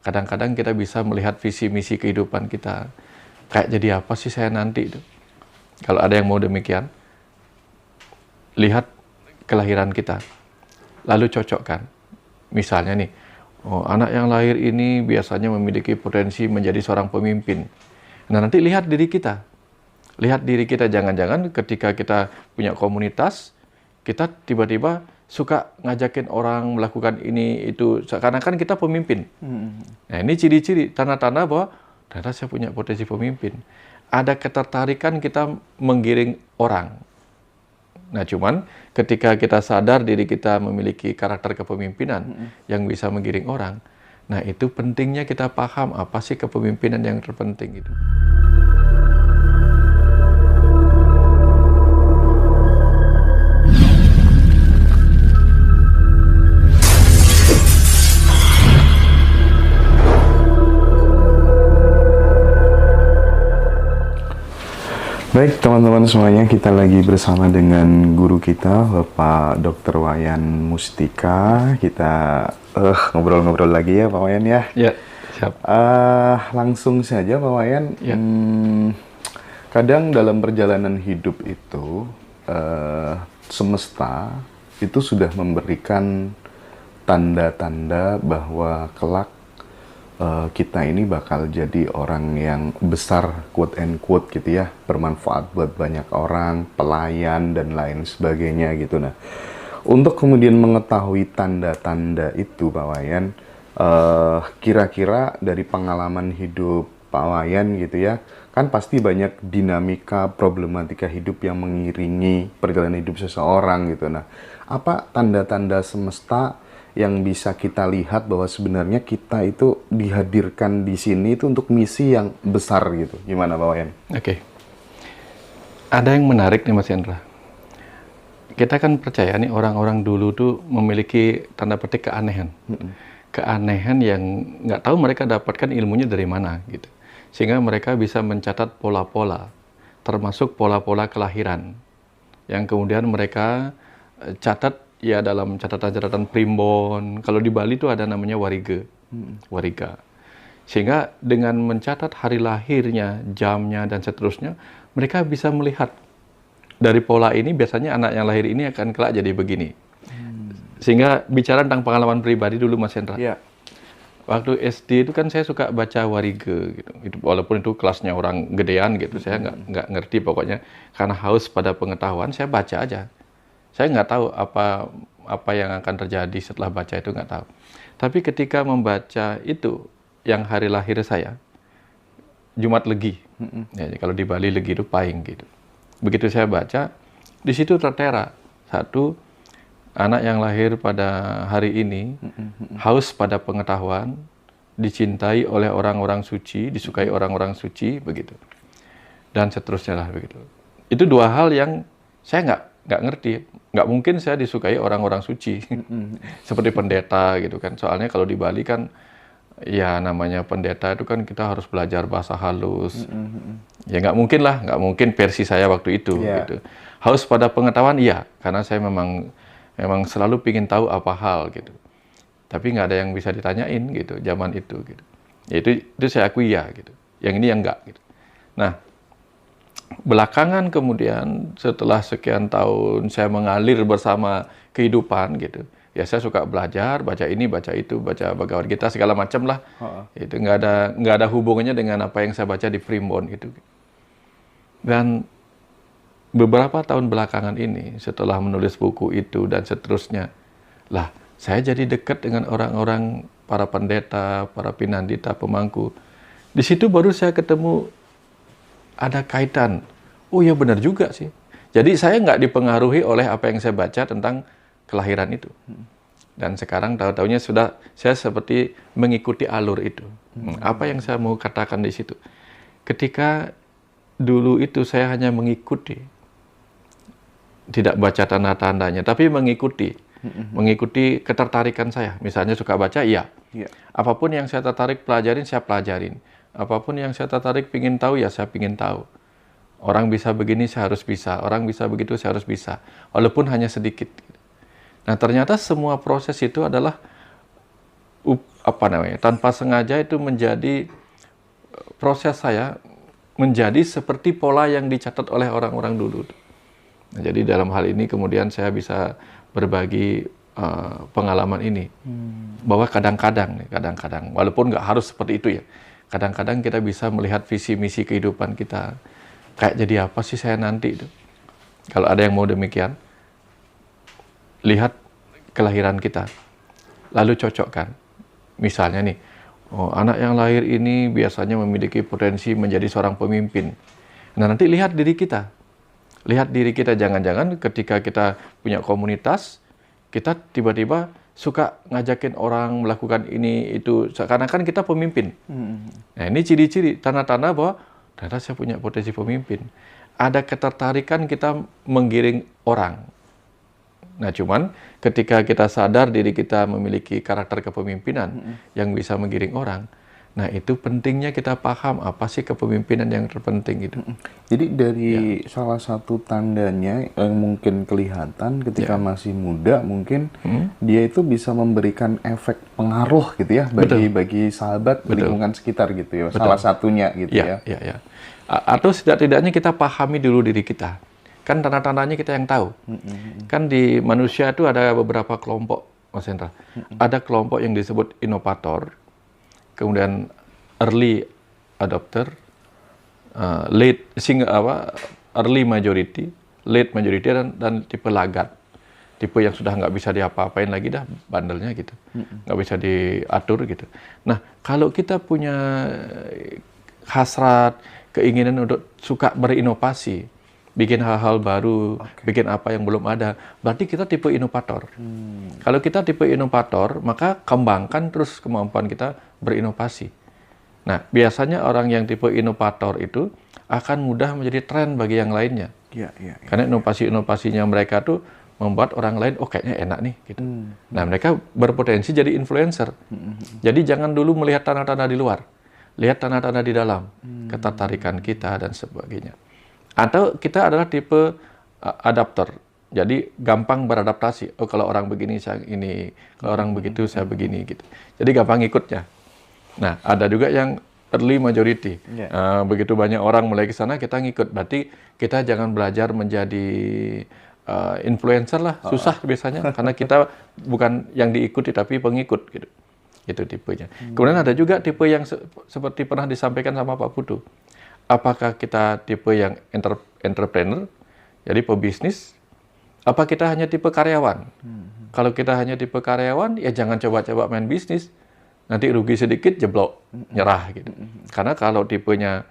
Kadang-kadang kita bisa melihat visi misi kehidupan kita. Kayak jadi apa sih saya nanti itu? Kalau ada yang mau demikian, lihat kelahiran kita, lalu cocokkan. Misalnya nih, oh, anak yang lahir ini biasanya memiliki potensi menjadi seorang pemimpin. Nah, nanti lihat diri kita. Lihat diri kita, jangan-jangan ketika kita punya komunitas, kita tiba-tiba suka ngajakin orang melakukan ini, itu. Karena kan kita pemimpin. Nah, ini ciri-ciri, tanda-tanda bahwa ternyata saya punya potensi pemimpin. Ada ketertarikan kita menggiring orang. Nah, cuman ketika kita sadar diri kita memiliki karakter kepemimpinan yang bisa menggiring orang, nah itu pentingnya kita paham apa sih kepemimpinan yang terpenting itu. Baik teman-teman semuanya, kita lagi bersama dengan guru kita Bapak Dr. Wayan Mustika. Kita ngobrol-ngobrol lagi ya Pak Wayan ya. Ya, siap. Langsung saja Pak Wayan. Ya. Kadang dalam perjalanan hidup itu semesta itu sudah memberikan tanda-tanda bahwa kelak kita ini bakal jadi orang yang besar, quote and quote gitu ya, bermanfaat buat banyak orang, pelayan dan lain sebagainya gitu. Nah, untuk kemudian mengetahui tanda-tanda itu Pak Wayan, kira-kira dari pengalaman hidup Pak Wayan gitu ya, kan pasti banyak dinamika, problematika hidup yang mengiringi perjalanan hidup seseorang gitu. Nah, apa tanda-tanda semesta yang bisa kita lihat bahwa sebenarnya kita itu dihadirkan di sini itu untuk misi yang besar gitu. Gimana Pak Wayan? Oke. Ada yang menarik nih Mas Hendra. Kita kan percaya nih orang-orang dulu tuh memiliki tanda petik keanehan. Keanehan yang nggak tahu mereka dapatkan ilmunya dari mana gitu. Sehingga mereka bisa mencatat pola-pola, termasuk pola-pola kelahiran. Yang kemudian mereka catat ya dalam catatan-catatan primbon. Kalau di Bali itu ada namanya wariga. Sehingga dengan mencatat hari lahirnya, jamnya, dan seterusnya, mereka bisa melihat dari pola ini biasanya anak yang lahir ini akan kelak jadi begini. Sehingga bicara tentang pengalaman pribadi dulu Mas Hendra. Ya. Waktu SD itu kan saya suka baca wariga gitu. Walaupun itu kelasnya orang gedean gitu, saya nggak ngerti pokoknya. Karena haus pada pengetahuan, saya baca aja. Saya nggak tahu apa yang akan terjadi setelah baca itu, nggak tahu. Tapi ketika membaca itu, yang hari lahir saya, Jumat Legi. Ya, kalau di Bali Legi itu Pahing gitu. Begitu saya baca, di situ tertera satu anak yang lahir pada hari ini, haus pada pengetahuan, dicintai oleh orang-orang suci, disukai orang-orang suci, begitu. Dan seterusnya lah begitu. Itu dua hal yang saya nggak ngerti. Nggak mungkin saya disukai orang-orang suci. Seperti pendeta gitu kan. Soalnya kalau di Bali kan, ya namanya pendeta itu kan kita harus belajar bahasa halus. Ya nggak mungkin lah, nggak mungkin versi saya waktu itu. Gitu. Haus pada pengetahuan, iya. Karena saya memang selalu pingin tahu apa hal gitu. Tapi nggak ada yang bisa ditanyain gitu, zaman itu gitu. Ya itu saya akui ya gitu. Yang ini yang nggak gitu. Nah, belakangan kemudian setelah sekian tahun saya mengalir bersama kehidupan gitu, ya saya suka belajar, baca ini, baca itu, baca Bhagavad Gita segala macam lah. Itu nggak ada hubungannya dengan apa yang saya baca di primbon gitu. Dan beberapa tahun belakangan ini setelah menulis buku itu dan seterusnya, lah saya jadi dekat dengan orang-orang, para pendeta, para pinandita, pemangku. Di situ baru saya ketemu ada kaitan. Oh ya benar juga sih. Jadi saya nggak dipengaruhi oleh apa yang saya baca tentang kelahiran itu. Dan sekarang tahu-tahunya sudah saya seperti mengikuti alur itu. Apa yang saya mau katakan di situ? Ketika dulu itu saya hanya mengikuti. Tidak baca tanda-tandanya, tapi mengikuti. Mengikuti ketertarikan saya. Misalnya suka baca, iya. Apapun yang saya tertarik pelajarin, saya pelajarin. Apapun yang saya tertarik pingin tahu, ya saya pingin tahu. Orang bisa begini, saya harus bisa. Orang bisa begitu, saya harus bisa. Walaupun hanya sedikit. Nah, ternyata semua proses itu adalah apa namanya, tanpa sengaja itu menjadi proses saya menjadi seperti pola yang dicatat oleh orang-orang dulu. Nah, jadi dalam hal ini kemudian saya bisa berbagi pengalaman ini bahwa kadang-kadang walaupun nggak harus seperti itu ya, kadang-kadang kita bisa melihat visi misi kehidupan kita kayak jadi apa sih saya nanti itu. Kalau ada yang mau demikian, lihat kelahiran kita lalu cocokkan. Misalnya nih, anak yang lahir ini biasanya memiliki potensi menjadi seorang pemimpin. Nah, nanti lihat diri kita. Lihat diri kita, jangan-jangan ketika kita punya komunitas, kita tiba-tiba suka ngajakin orang melakukan ini, itu. Karena kan kita pemimpin. Nah, ini ciri-ciri, tanda-tanda bahwa ternyata saya punya potensi pemimpin. Ada ketertarikan kita menggiring orang. Nah, cuman ketika kita sadar diri kita memiliki karakter kepemimpinan yang bisa menggiring orang, nah itu pentingnya kita paham apa sih kepemimpinan yang terpenting itu. Jadi dari salah satu tandanya yang mungkin kelihatan ketika masih muda, mungkin dia itu bisa memberikan efek pengaruh gitu ya bagi sahabat lingkungan sekitar gitu ya. Salah satunya gitu ya. Atau setidak-tidaknya kita pahami dulu diri kita. Kan tanda-tandanya kita yang tahu. Kan di manusia itu ada beberapa kelompok, Mas Hendra. Ada kelompok yang disebut inovator, kemudian early adopter, early majority, late majority, dan tipe laggard. Tipe yang sudah nggak bisa diapa-apain lagi dah, bandelnya gitu. Nggak bisa diatur gitu. Nah, kalau kita punya hasrat, keinginan untuk suka berinovasi, bikin hal-hal baru, bikin apa yang belum ada, berarti kita tipe inovator. Kalau kita tipe inovator, maka kembangkan terus kemampuan kita berinovasi. Nah, biasanya orang yang tipe inovator itu akan mudah menjadi tren bagi yang lainnya. Karena inovasi-inovasinya mereka tuh membuat orang lain, oh kayaknya enak nih, gitu. Nah, mereka berpotensi jadi influencer. Jadi jangan dulu melihat tanda-tanda di luar, lihat tanda-tanda di dalam, ketertarikan kita dan sebagainya. Atau kita adalah tipe adapter, jadi gampang beradaptasi. Oh, kalau orang begini saya ini, kalau orang begitu saya begini gitu. Jadi gampang ikutnya. Nah, ada juga yang early majority. Begitu banyak orang mulai ke sana kita ngikut. Berarti kita jangan belajar menjadi influencer lah, susah biasanya karena kita bukan yang diikuti tapi pengikut gitu. Itu tipenya. Kemudian ada juga tipe yang seperti pernah disampaikan sama Pak Putu. Apakah kita tipe yang entrepreneur, jadi pebisnis, apa kita hanya tipe karyawan? Kalau kita hanya tipe karyawan, ya jangan coba-coba main bisnis. Nanti rugi sedikit, jeblok, nyerah gitu. Karena kalau tipenya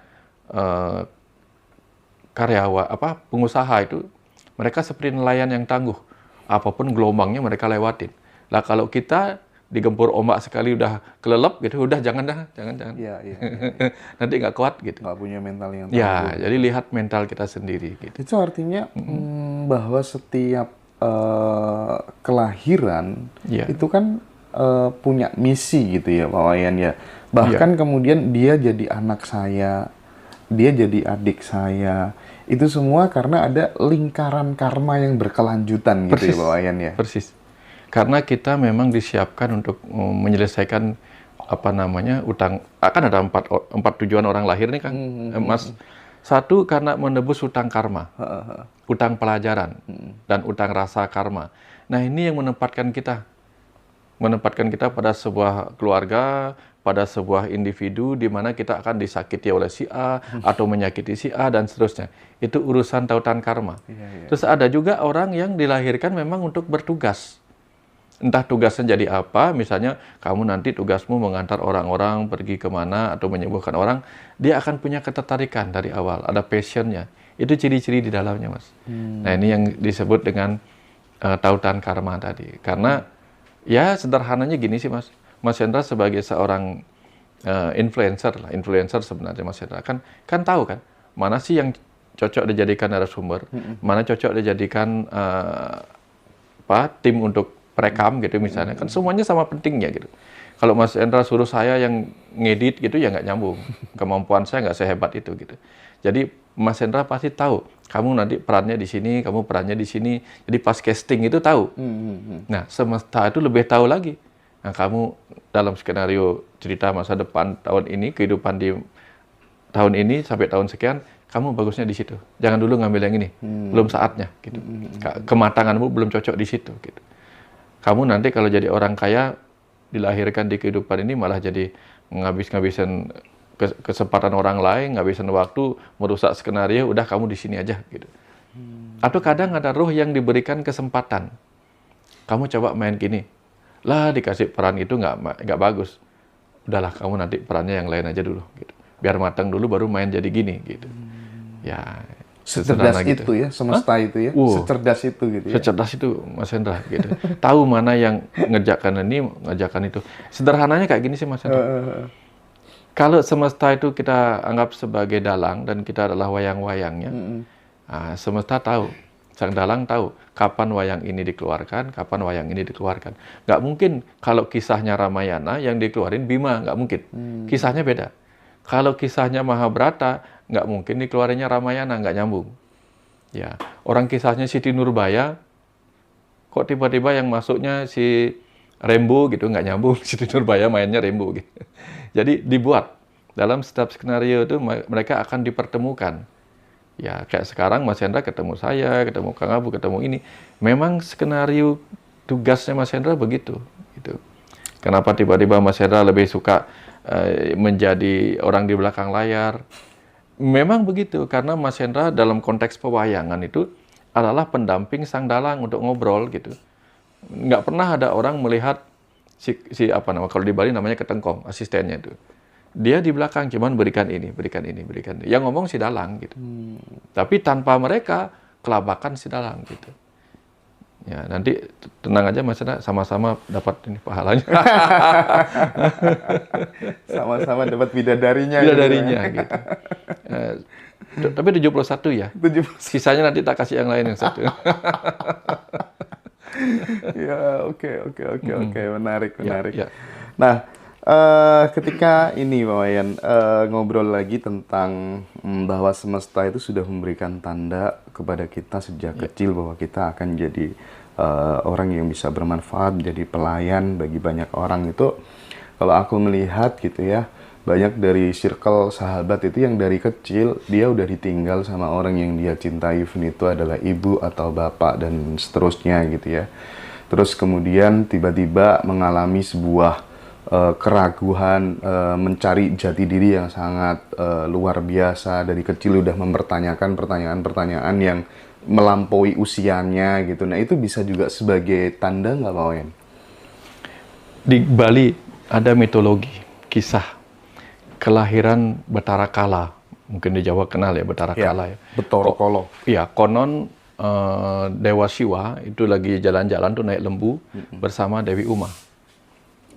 pengusaha itu, mereka seperti nelayan yang tangguh. Apapun gelombangnya mereka lewatin. Lah kalau kita digempur ombak sekali udah kelelep gitu, udah jangan. Nanti nggak kuat gitu. Nggak punya mental yang tangguh. Jadi lihat mental kita sendiri gitu. Itu artinya bahwa setiap kelahiran itu kan punya misi gitu ya Pak Wayan ya. Bahkan kemudian dia jadi anak saya, dia jadi adik saya. Itu semua karena ada lingkaran karma yang berkelanjutan gitu ya Pak Wayan ya. Persis. Karena kita memang disiapkan untuk menyelesaikan utang. Akan ada empat tujuan orang lahir nih Kang, Mas. Satu, karena menebus utang karma, utang pelajaran, dan utang rasa karma. Nah, ini yang menempatkan kita pada sebuah keluarga, pada sebuah individu di mana kita akan disakiti oleh si A atau menyakiti si A dan seterusnya. Itu urusan tautan karma. Terus ada juga orang yang dilahirkan memang untuk bertugas. Entah tugasnya jadi apa, misalnya kamu nanti tugasmu mengantar orang-orang pergi kemana atau menyembuhkan orang, dia akan punya ketertarikan dari awal, ada passionnya. Itu ciri-ciri di dalamnya, Mas. Nah, ini yang disebut dengan tautan karma tadi. Karena ya sederhananya gini sih, Mas. Mas Hendra sebagai seorang influencer sebenarnya Mas Hendra kan tahu kan mana sih yang cocok dijadikan narasumber, mana cocok dijadikan tim untuk perekam gitu misalnya, kan semuanya sama pentingnya gitu. Kalau Mas Hendra suruh saya yang ngedit gitu ya nggak nyambung, kemampuan saya nggak sehebat itu gitu. Jadi Mas Hendra pasti tahu, kamu nanti perannya di sini, kamu perannya di sini. Jadi pas casting itu tahu. Nah, semesta itu lebih tahu lagi. Nah, kamu dalam skenario cerita masa depan tahun ini, kehidupan di tahun ini sampai tahun sekian, kamu bagusnya di situ. Jangan dulu ngambil yang ini, belum saatnya. Gitu. Kematanganmu belum cocok di situ. Gitu. Kamu nanti kalau jadi orang kaya, dilahirkan di kehidupan ini malah jadi ngabis-ngabisin kesempatan orang lain, ngabisin waktu, merusak skenario, udah kamu di sini aja. Gitu. Atau kadang ada roh yang diberikan kesempatan. Kamu coba main gini. Lah dikasih peran itu nggak bagus. Udahlah kamu nanti perannya yang lain aja dulu. Gitu. Biar matang dulu baru main jadi gini. Gitu. Ya, Secerdas gitu. itu ya, semesta itu ya. Secerdas itu gitu ya. Secerdas itu Mas Hendra. Gitu. Tahu mana yang ngerjakan ini, ngerjakan itu. Sederhananya kayak gini sih Mas Hendra. Kalau semesta itu kita anggap sebagai dalang dan kita adalah wayang-wayangnya, semesta tahu, sang dalang tahu kapan wayang ini dikeluarkan, kapan wayang ini dikeluarkan. Nggak mungkin kalau kisahnya Ramayana yang dikeluarin Bima, nggak mungkin. Kisahnya beda. Kalau kisahnya Mahabharata, nggak mungkin dikeluarinnya Ramayana, nggak nyambung. Ya, orang kisahnya Siti Nurbaya, kok tiba-tiba yang masuknya si Rembo gitu, nggak nyambung. Siti Nurbaya mainnya Rembo gitu. Jadi dibuat dalam setiap skenario itu mereka akan dipertemukan. Ya kayak sekarang Mas Hendra ketemu saya, ketemu Kang Abu, ketemu ini. Memang skenario tugasnya Mas Hendra begitu. Gitu. Kenapa tiba-tiba Mas Hendra lebih suka menjadi orang di belakang layar? Memang begitu, karena Mas Hendra dalam konteks pewayangan itu adalah pendamping sang dalang untuk ngobrol gitu. Nggak pernah ada orang melihat si apa nama, kalau di Bali namanya ketengkong, asistennya itu. Dia di belakang cuman berikan ini. Yang ngomong si dalang gitu. Tapi tanpa mereka kelabakan si dalang gitu. Ya, nanti tenang aja Mas Hendra, sama-sama dapat ini pahalanya. Sama-sama dapat bidadarinya. Bidadarinya gitu. Tapi 71 ya. 71. Sisanya nanti tak kasih yang lain yang satu. Ya, oke. Menarik. Ya. Nah, ketika ini Pak Wayan ngobrol lagi tentang bahwa semesta itu sudah memberikan tanda kepada kita sejak kecil bahwa kita akan jadi orang yang bisa bermanfaat, jadi pelayan bagi banyak orang itu. Kalau aku melihat gitu ya, banyak dari circle sahabat itu yang dari kecil dia udah ditinggal sama orang yang dia cintai, even itu adalah ibu atau bapak dan seterusnya gitu ya. Terus kemudian tiba-tiba mengalami sebuah keraguan, mencari jati diri yang sangat luar biasa. Dari kecil udah mempertanyakan pertanyaan-pertanyaan yang melampaui usianya gitu. Nah itu bisa juga sebagai tanda nggak Pak Wayan? Di Bali ada mitologi, kisah kelahiran Betara Kala. Mungkin di Jawa kenal ya Betara Kala ya. Betara Kala. Iya, konon Dewa Siwa itu lagi jalan-jalan tuh naik lembu bersama Dewi Uma.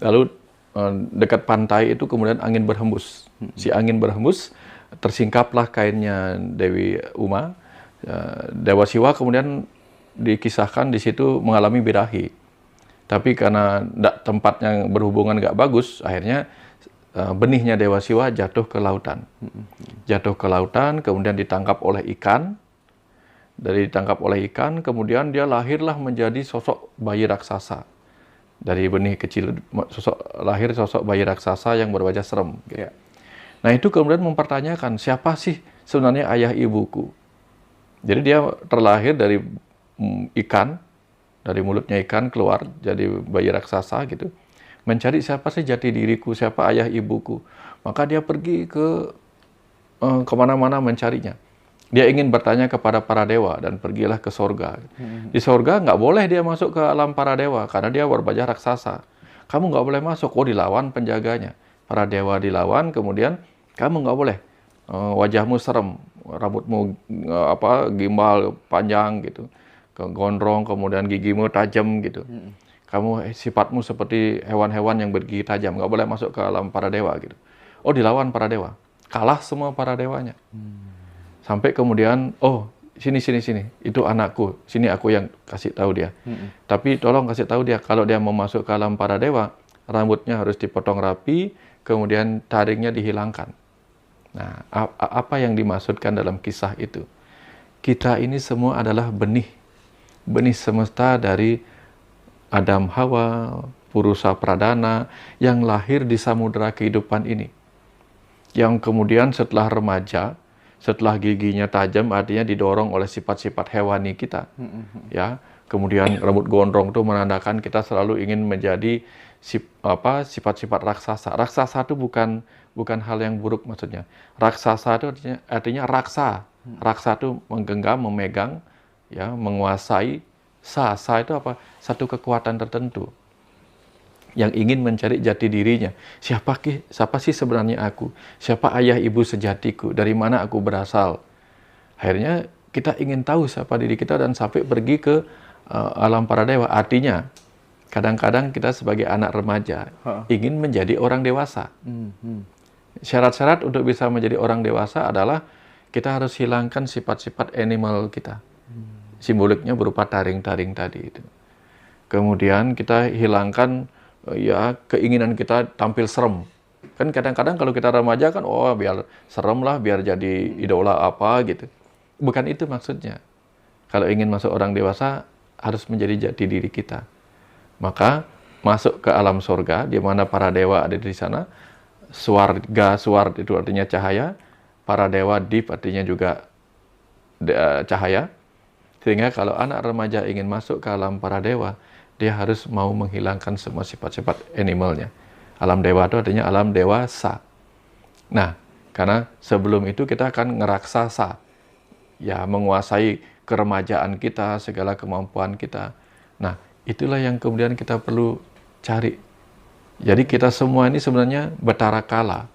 Lalu dekat pantai itu kemudian angin berhembus. Si angin berhembus, tersingkaplah kainnya Dewi Uma. Dewa Siwa kemudian dikisahkan di situ mengalami birahi. Tapi karena tempatnya berhubungan nggak bagus, akhirnya benihnya Dewa Siwa jatuh ke lautan. Jatuh ke lautan, kemudian ditangkap oleh ikan. Dari ditangkap oleh ikan, kemudian dia lahirlah menjadi sosok bayi raksasa. Dari benih kecil, lahir sosok bayi raksasa yang berwajah serem. Gitu. Nah itu kemudian mempertanyakan, siapa sih sebenarnya ayah ibuku? Jadi dia terlahir dari ikan, dari mulutnya ikan keluar jadi bayi raksasa gitu. Mencari siapa sih jati diriku, siapa ayah ibuku. Maka dia pergi ke kemana-mana mencarinya. Dia ingin bertanya kepada para dewa dan pergilah ke sorga. Di sorga nggak boleh dia masuk ke alam para dewa karena dia berwajah raksasa. Kamu nggak boleh masuk, dilawan penjaganya. Para dewa dilawan, kemudian kamu nggak boleh. Wajahmu serem, rambutmu gimbal panjang gitu, gondrong, kemudian gigimu tajam gitu. Kamu sifatmu seperti hewan-hewan yang bergigi tajam, nggak boleh masuk ke alam para dewa gitu. Dilawan para dewa, kalah semua para dewanya. Sampai kemudian, sini, itu anakku, sini aku yang kasih tahu dia. Tapi tolong kasih tahu dia, kalau dia mau masuk ke alam para dewa, rambutnya harus dipotong rapi, kemudian taringnya dihilangkan. Nah, apa yang dimaksudkan dalam kisah itu? Kita ini semua adalah benih semesta dari Adam Hawa, Purusa Pradana yang lahir di samudera kehidupan ini. Yang kemudian setelah remaja, setelah giginya tajam, artinya didorong oleh sifat-sifat hewani kita. Ya, kemudian rambut gondrong itu menandakan kita selalu ingin menjadi sifat-sifat raksasa. Raksasa itu bukan hal yang buruk maksudnya. Raksasa itu artinya raksa. Raksa itu menggenggam, memegang, ya, menguasai. Sa itu apa? Satu kekuatan tertentu yang ingin mencari jati dirinya. Siapa sih sebenarnya aku? Siapa ayah ibu sejatiku? Dari mana aku berasal? Akhirnya kita ingin tahu siapa diri kita dan sampai pergi ke alam para dewa. Artinya, kadang-kadang kita sebagai anak remaja ingin menjadi orang dewasa. Syarat-syarat untuk bisa menjadi orang dewasa adalah kita harus hilangkan sifat-sifat animal kita. Simboliknya berupa taring-taring tadi itu. Kemudian kita hilangkan ya keinginan kita tampil serem. Kan kadang-kadang kalau kita remaja kan, oh biar serem lah, biar jadi idola apa gitu. Bukan itu maksudnya. Kalau ingin masuk orang dewasa, harus menjadi jati diri kita. Maka masuk ke alam surga, di mana para dewa ada di sana. Swarga, sward itu artinya cahaya. Para dewa, dip artinya juga cahaya. Sehingga kalau anak remaja ingin masuk ke alam para dewa, dia harus mau menghilangkan semua sifat-sifat animalnya. Alam dewa itu artinya alam dewasa. Nah, karena sebelum itu kita akan ngeraksasa. Ya, menguasai keremajaan kita, segala kemampuan kita. Nah, itulah yang kemudian kita perlu cari. Jadi kita semua ini sebenarnya Batara Kala.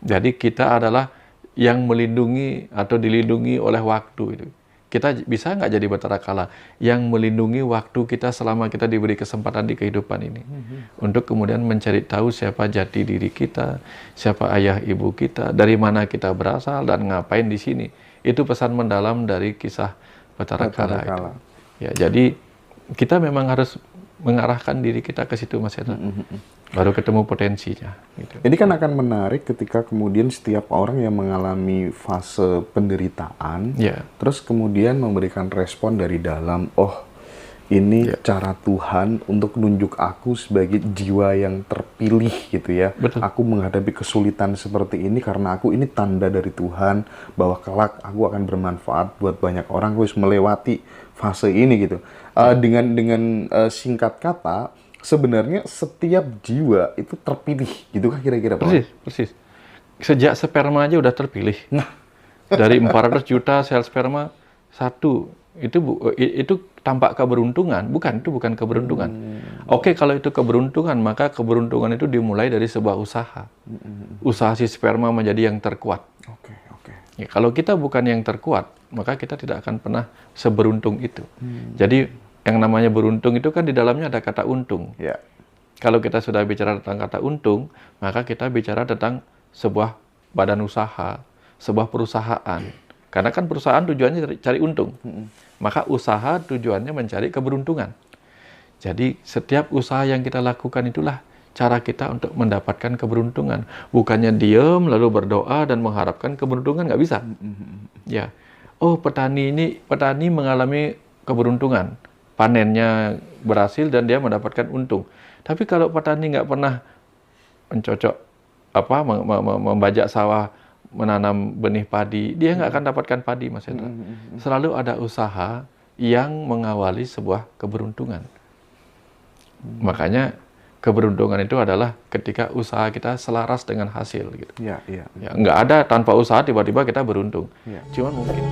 Jadi kita adalah yang melindungi atau dilindungi oleh waktu itu. Kita bisa nggak jadi Batara Kala yang melindungi waktu kita selama kita diberi kesempatan di kehidupan ini. Untuk kemudian mencari tahu siapa jati diri kita, siapa ayah ibu kita, dari mana kita berasal, dan ngapain di sini. Itu pesan mendalam dari kisah Batara Kala itu. Ya, jadi kita memang harus mengarahkan diri kita ke situ, Mas Hendra. Baru ketemu potensinya. Gitu. Ini kan akan menarik ketika kemudian setiap orang yang mengalami fase penderitaan, terus kemudian memberikan respon dari dalam, oh ini cara Tuhan untuk nunjuk aku sebagai jiwa yang terpilih gitu ya. Betul. Aku menghadapi kesulitan seperti ini karena aku ini tanda dari Tuhan bahwa kelak aku akan bermanfaat buat banyak orang. Aku harus melewati fase ini gitu. Dengan singkat kata, sebenarnya setiap jiwa itu terpilih, gitu kan kira-kira Pak? Persis. Sejak sperma aja udah terpilih. Nah, dari 400 juta sel sperma, satu itu tampak keberuntungan, itu bukan keberuntungan. Oke, kalau itu keberuntungan, maka keberuntungan itu dimulai dari sebuah usaha. Usaha si sperma menjadi yang terkuat. Oke. Ya, kalau kita bukan yang terkuat, maka kita tidak akan pernah seberuntung itu. Jadi yang namanya beruntung itu kan di dalamnya ada kata untung. Ya. Kalau kita sudah bicara tentang kata untung, maka kita bicara tentang sebuah badan usaha, sebuah perusahaan. Karena kan perusahaan tujuannya cari untung. Maka usaha tujuannya mencari keberuntungan. Jadi setiap usaha yang kita lakukan itulah cara kita untuk mendapatkan keberuntungan. Bukannya diam lalu berdoa dan mengharapkan keberuntungan, nggak bisa. Ya, oh petani mengalami keberuntungan. Panennya berhasil dan dia mendapatkan untung. Tapi kalau petani nggak pernah mencocok membajak sawah, menanam benih padi, dia nggak akan dapatkan padi, Mas Hendra. Selalu ada usaha yang mengawali sebuah keberuntungan. Makanya keberuntungan itu adalah ketika usaha kita selaras dengan hasil gitu. Ya. Ya, nggak ada tanpa usaha tiba-tiba kita beruntung. Cuman mungkin